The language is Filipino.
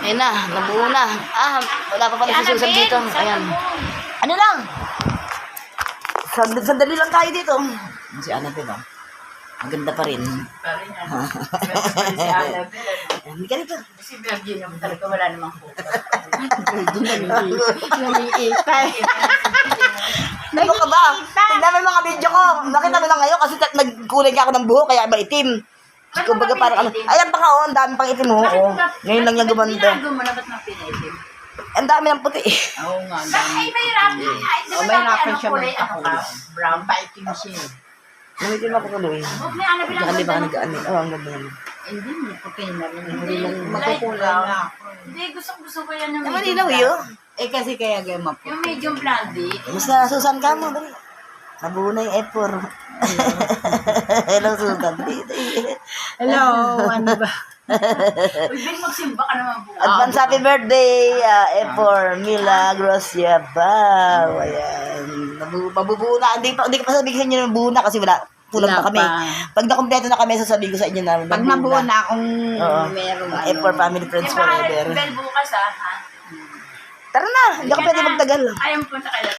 Ayun na, nabuo na. Wala pa pala si Susan dito. Ayan. Ano lang? Sandali lang tayo dito. Si Annabelle, oh. Maganda pa rin. Hindi ka dito. Si Virgin naman talaga wala namang focus. Ano ka ba? Tignan mo yung mga video ko. Nakita mo na ngayon kasi nagkulay ka ako ng buhok kaya maitim. Kumbaga parang ano. Ayan pa nga, oh. Ang dami pang itim, oh. Ngayon lang yung gumanda. Binago mo na ba't ng pinaitim? Ang dami ng puti. Oo nga. Ay, mahirapan siya magpakulay. Brown, paitim siya. Namitin ako tuloy. Huwag na, ano bilang Hindi ba ganda nag-ano? Oh, ang ganda naman. Hindi, may puti na rin. Hindi lang. Magkukulay na ako. Hindi, gusto ko yan yung Naman medium ilaw blonde. yun. Kasi kaya gaya maputi. Yung medium blondie. Mas na Susan ka mo. Dali. Nabuo na yung F4. Hello Susan. Hello, ano ba? Uy, Ben, magsimba ka naman po. Advance happy birthday, F4 Milagros Yabaw. Ayan. Mabubuo na. Hindi ka pa sabihin sa inyo ng buo na kasi kulang pa kami. Pag nakompleto na kami, sasabihin ko sa inyo na Pag nabuo na akong Oo. meron F4 Family Friends Forever. Ben, bukas ha? Tara na, hindi ako pwede magtagal. Ayaw mo punta kayo.